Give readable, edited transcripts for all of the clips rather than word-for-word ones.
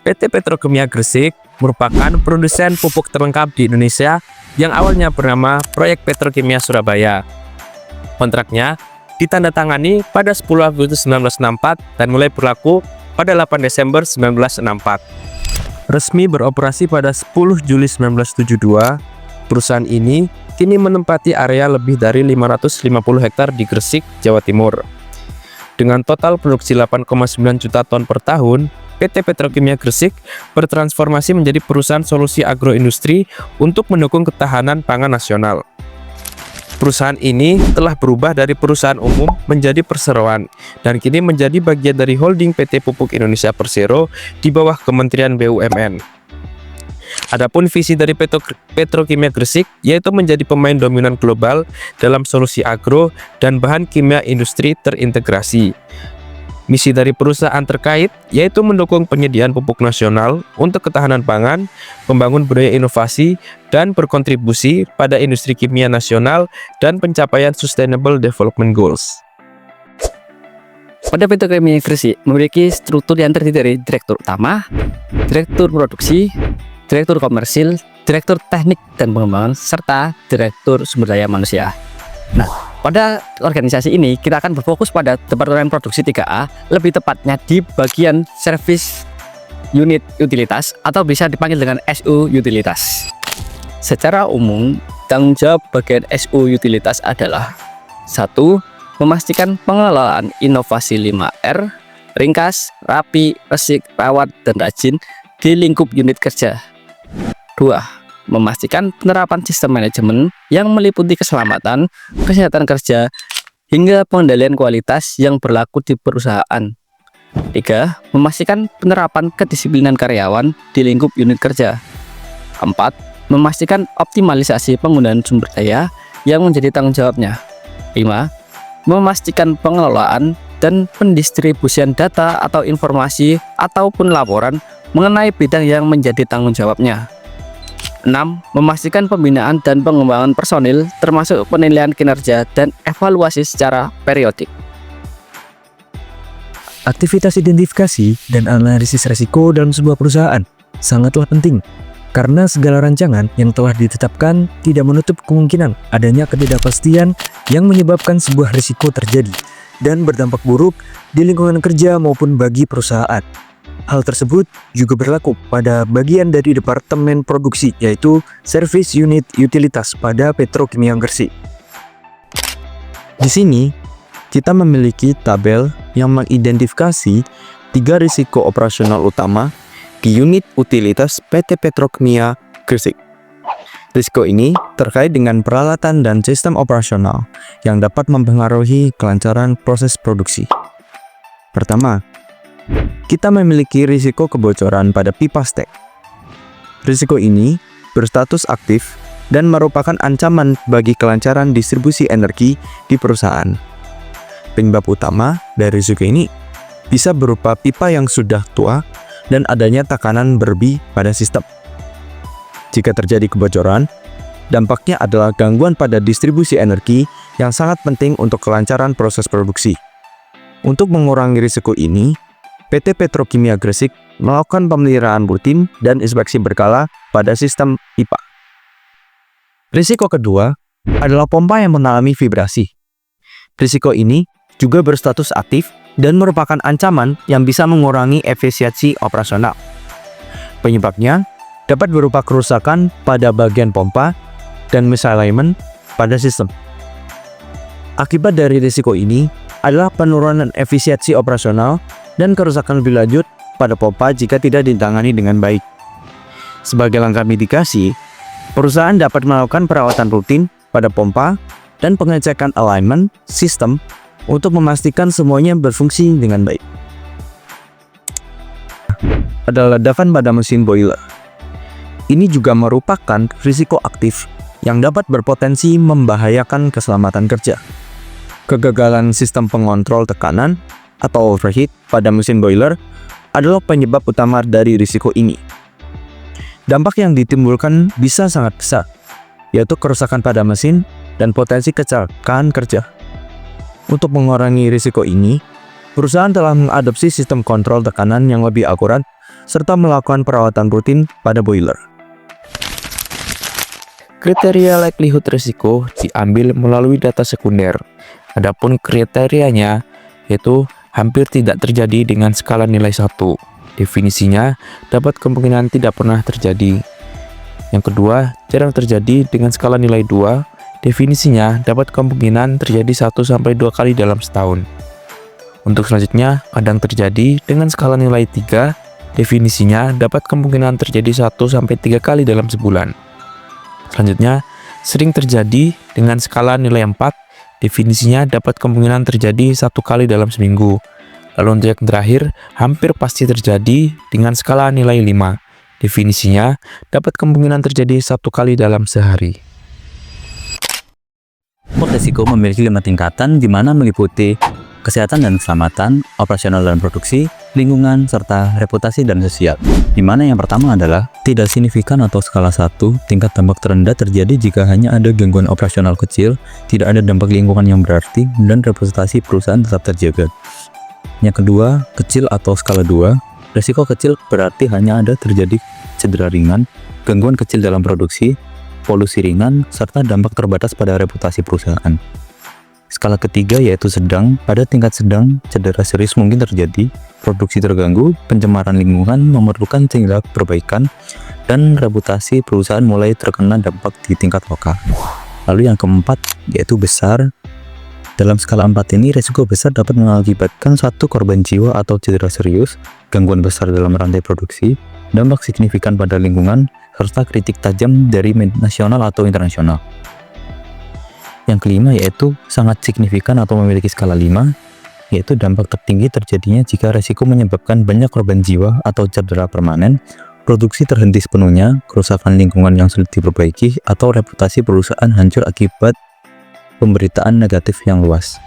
PT Petrokimia Gresik merupakan produsen pupuk terlengkap di Indonesia yang awalnya bernama Proyek Petrokimia Surabaya. Kontraknya ditandatangani pada 10 Agustus 1964 dan mulai berlaku pada 8 Desember 1964. Resmi beroperasi pada 10 Juli 1972, perusahaan ini kini menempati area lebih dari 550 hektar di Gresik, Jawa Timur. Dengan total produksi 8,9 juta ton per tahun, PT Petrokimia Gresik bertransformasi menjadi perusahaan solusi agroindustri untuk mendukung ketahanan pangan nasional. Perusahaan ini telah berubah dari perusahaan umum menjadi perseroan dan kini menjadi bagian dari holding PT Pupuk Indonesia Persero di bawah Kementerian BUMN. Adapun visi dari Petrokimia Gresik yaitu menjadi pemain dominan global dalam solusi agro dan bahan kimia industri terintegrasi. Misi dari perusahaan terkait yaitu mendukung penyediaan pupuk nasional untuk ketahanan pangan, membangun budaya inovasi, dan berkontribusi pada industri kimia nasional dan pencapaian Sustainable Development Goals. Pada Petrokimia Gresik memiliki struktur yang terdiri dari direktur utama, direktur produksi, direktur komersil, direktur teknik dan pengembangan, serta direktur sumber daya manusia. Nah, pada organisasi ini kita akan berfokus pada Departemen Produksi 3A, lebih tepatnya di bagian Service Unit Utilitas atau bisa dipanggil dengan SU Utilitas. Secara umum, tanggung jawab bagian SU Utilitas adalah 1. Memastikan pengelolaan inovasi 5R, ringkas, rapi, resik, rawat, dan rajin di lingkup unit kerja. 2. Memastikan penerapan sistem manajemen yang meliputi keselamatan, kesehatan kerja, hingga pengendalian kualitas yang berlaku di perusahaan. 3. Memastikan penerapan kedisiplinan karyawan di lingkup unit kerja. 4. Memastikan optimalisasi penggunaan sumber daya yang menjadi tanggung jawabnya. 5. Memastikan pengelolaan dan pendistribusian data atau informasi ataupun laporan mengenai bidang yang menjadi tanggung jawabnya. 6. Memastikan pembinaan dan pengembangan personil termasuk penilaian kinerja dan evaluasi secara periodik. Aktivitas identifikasi dan analisis risiko dalam sebuah perusahaan sangatlah penting karena segala rancangan yang telah ditetapkan tidak menutup kemungkinan adanya ketidakpastian yang menyebabkan sebuah risiko terjadi dan berdampak buruk di lingkungan kerja maupun bagi perusahaan. Hal tersebut juga berlaku pada bagian dari Departemen Produksi, yaitu Service Unit Utilitas pada Petrokimia Gresik. Di sini, kita memiliki tabel yang mengidentifikasi 3 risiko operasional utama di unit utilitas PT Petrokimia Gresik. Risiko ini terkait dengan peralatan dan sistem operasional yang dapat mempengaruhi kelancaran proses produksi. Pertama, kita memiliki risiko kebocoran pada pipa stek. Risiko ini berstatus aktif dan merupakan ancaman bagi kelancaran distribusi energi di perusahaan. Penyebab utama dari risiko ini bisa berupa pipa yang sudah tua dan adanya tekanan berlebih pada sistem. Jika terjadi kebocoran, dampaknya adalah gangguan pada distribusi energi yang sangat penting untuk kelancaran proses produksi. Untuk mengurangi risiko ini, PT Petrokimia Gresik melakukan pemeliharaan rutin dan inspeksi berkala pada sistem pipa. Risiko kedua adalah pompa yang mengalami vibrasi. Risiko ini juga berstatus aktif dan merupakan ancaman yang bisa mengurangi efisiensi operasional. Penyebabnya dapat berupa kerusakan pada bagian pompa dan misalignment pada sistem. Akibat dari risiko ini adalah penurunan efisiensi operasional dan kerusakan lebih lanjut pada pompa jika tidak ditangani dengan baik. Sebagai langkah mitigasi, perusahaan dapat melakukan perawatan rutin pada pompa dan pengecekan alignment sistem untuk memastikan semuanya berfungsi dengan baik. Ada ledakan pada mesin boiler. Ini juga merupakan risiko aktif yang dapat berpotensi membahayakan keselamatan kerja. Kegagalan sistem pengontrol tekanan atau overheat pada mesin boiler adalah penyebab utama dari risiko ini. Dampak yang ditimbulkan bisa sangat besar, yaitu kerusakan pada mesin dan potensi kecelakaan kerja. Untuk mengurangi risiko ini, perusahaan telah mengadopsi sistem kontrol tekanan yang lebih akurat serta melakukan perawatan rutin pada boiler. Kriteria likelihood risiko diambil melalui data sekunder. Adapun kriterianya yaitu hampir tidak terjadi dengan skala nilai 1. Definisinya dapat kemungkinan tidak pernah terjadi. Yang kedua, jarang terjadi dengan skala nilai 2. Definisinya dapat kemungkinan terjadi 1-2 kali dalam setahun. Untuk selanjutnya, kadang terjadi dengan skala nilai 3. Definisinya dapat kemungkinan terjadi 1-3 kali dalam sebulan. Selanjutnya, sering terjadi dengan skala nilai 4. Definisinya dapat kemungkinan terjadi 1 kali dalam seminggu. Lalu untuk yang terakhir, hampir pasti terjadi dengan skala nilai 5. Definisinya dapat kemungkinan terjadi 1 kali dalam sehari. Risiko memiliki 5 tingkatan di mana meliputi kesehatan dan keselamatan, operasional dan produksi, lingkungan, serta reputasi dan sosial. Di mana yang pertama adalah tidak signifikan atau skala 1, tingkat dampak terendah terjadi jika hanya ada gangguan operasional kecil, tidak ada dampak lingkungan yang berarti, dan reputasi perusahaan tetap terjaga. Yang kedua, kecil atau skala 2, risiko kecil berarti hanya ada terjadi cedera ringan, gangguan kecil dalam produksi, polusi ringan, serta dampak terbatas pada reputasi perusahaan. Skala ketiga yaitu sedang, pada tingkat sedang, cedera serius mungkin terjadi, produksi terganggu, pencemaran lingkungan memerlukan tindak perbaikan, dan reputasi perusahaan mulai terkena dampak di tingkat lokal. Lalu yang keempat yaitu besar. Dalam skala 4 ini, risiko besar dapat mengakibatkan suatu korban jiwa atau cedera serius, gangguan besar dalam rantai produksi, dampak signifikan pada lingkungan, serta kritik tajam dari nasional atau internasional. Yang kelima yaitu sangat signifikan atau memiliki skala 5, yaitu dampak tertinggi terjadinya jika risiko menyebabkan banyak korban jiwa atau cedera permanen, produksi terhenti sepenuhnya, kerusakan lingkungan yang sulit diperbaiki, atau reputasi perusahaan hancur akibat pemberitaan negatif yang luas.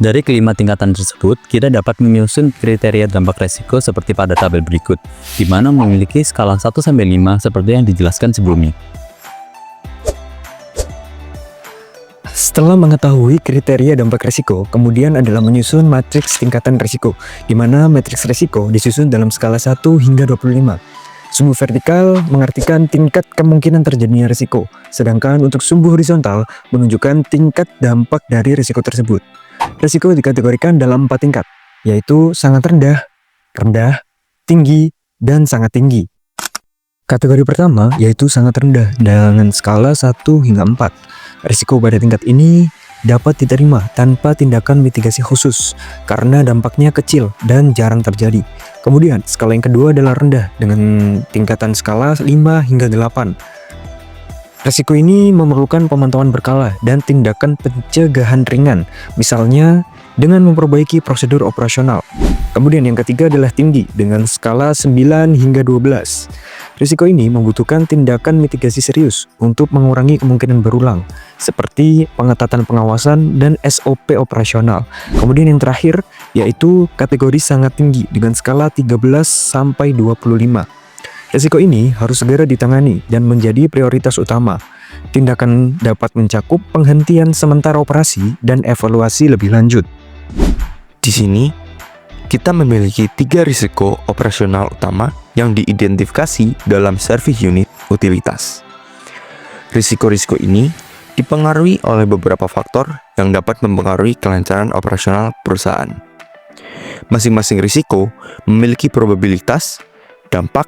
Dari kelima tingkatan tersebut, kita dapat menyusun kriteria dampak risiko seperti pada tabel berikut, di mana memiliki skala 1-5 seperti yang dijelaskan sebelumnya. Setelah mengetahui kriteria dampak risiko, kemudian adalah menyusun matriks tingkatan risiko, di mana matriks risiko disusun dalam skala 1 hingga 25. Sumbu vertikal mengartikan tingkat kemungkinan terjadinya risiko, sedangkan untuk sumbu horizontal menunjukkan tingkat dampak dari risiko tersebut. Risiko dikategorikan dalam 4 tingkat, yaitu sangat rendah, rendah, tinggi, dan sangat tinggi. Kategori pertama yaitu sangat rendah dengan skala 1 hingga 4. Risiko pada tingkat ini dapat diterima tanpa tindakan mitigasi khusus karena dampaknya kecil dan jarang terjadi. Kemudian skala yang kedua adalah rendah dengan tingkatan skala 5 hingga 8. Risiko ini memerlukan pemantauan berkala dan tindakan pencegahan ringan, misalnya dengan memperbaiki prosedur operasional. Kemudian yang ketiga adalah tinggi dengan skala 9 hingga 12. Risiko ini membutuhkan tindakan mitigasi serius untuk mengurangi kemungkinan berulang, seperti pengetatan pengawasan dan SOP operasional. Kemudian yang terakhir yaitu kategori sangat tinggi dengan skala 13 sampai 25. Risiko ini harus segera ditangani dan menjadi prioritas utama. Tindakan dapat mencakup penghentian sementara operasi dan evaluasi lebih lanjut. Di sini, kita memiliki 3 risiko operasional utama yang diidentifikasi dalam service unit utilitas. Risiko-risiko ini dipengaruhi oleh beberapa faktor yang dapat mempengaruhi kelancaran operasional perusahaan. Masing-masing risiko memiliki probabilitas, dampak,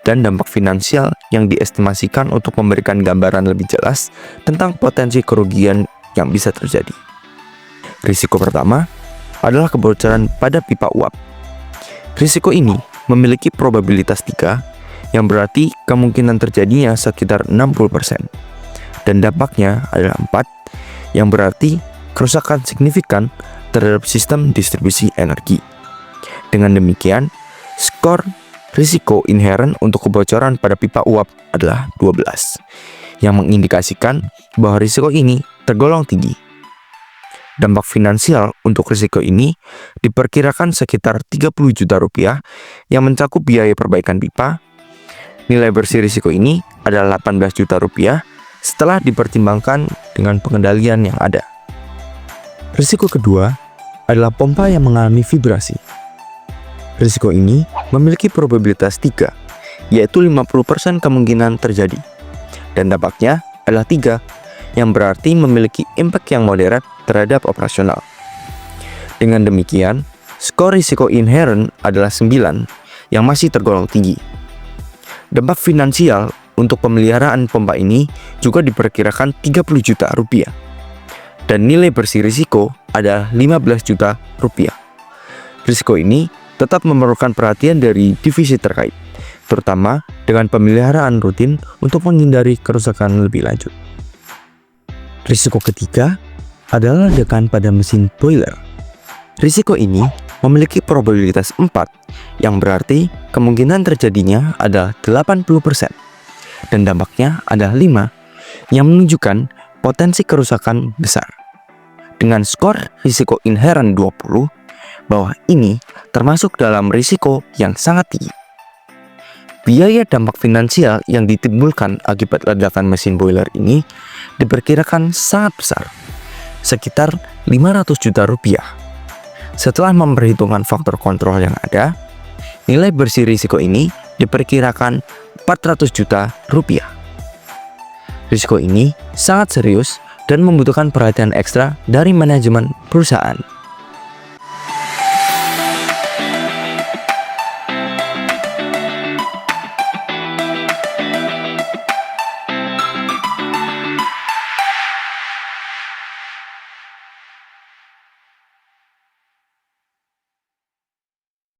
dan dampak finansial yang diestimasikan untuk memberikan gambaran lebih jelas tentang potensi kerugian yang bisa terjadi. Risiko pertama adalah kebocoran pada pipa uap. Risiko ini memiliki probabilitas 3, yang berarti kemungkinan terjadinya sekitar 60%. Dan dampaknya adalah 4, yang berarti kerusakan signifikan terhadap sistem distribusi energi. Dengan demikian, skor risiko inheren untuk kebocoran pada pipa uap adalah 12, yang mengindikasikan bahwa risiko ini tergolong tinggi. Dampak finansial untuk risiko ini diperkirakan sekitar 30 juta rupiah yang mencakup biaya perbaikan pipa. Nilai bersih risiko ini adalah 18 juta rupiah setelah dipertimbangkan dengan pengendalian yang ada. Risiko kedua adalah pompa yang mengalami vibrasi. Risiko ini memiliki probabilitas 3, yaitu 50% kemungkinan terjadi. Dan dampaknya adalah 3, yang berarti memiliki impact yang moderat terhadap operasional. Dengan demikian, skor risiko inherent adalah 9, yang masih tergolong tinggi. Dampak finansial untuk pemeliharaan pompa ini juga diperkirakan 30 juta rupiah. Dan nilai bersih risiko adalah 15 juta rupiah. Risiko ini tetap memerlukan perhatian dari divisi terkait, terutama dengan pemeliharaan rutin untuk menghindari kerusakan lebih lanjut. Risiko ketiga adalah ledakan pada mesin boiler. Risiko ini memiliki probabilitas 4, yang berarti kemungkinan terjadinya adalah 80%, dan dampaknya adalah 5, yang menunjukkan potensi kerusakan besar. Dengan skor risiko inherent 20, bahwa ini termasuk dalam risiko yang sangat tinggi. Biaya dampak finansial yang ditimbulkan akibat ledakan mesin boiler ini diperkirakan sangat besar, sekitar 500 juta rupiah. Setelah memperhitungkan faktor kontrol yang ada, nilai bersih risiko ini diperkirakan 400 juta rupiah. Risiko ini sangat serius dan membutuhkan perhatian ekstra dari manajemen perusahaan.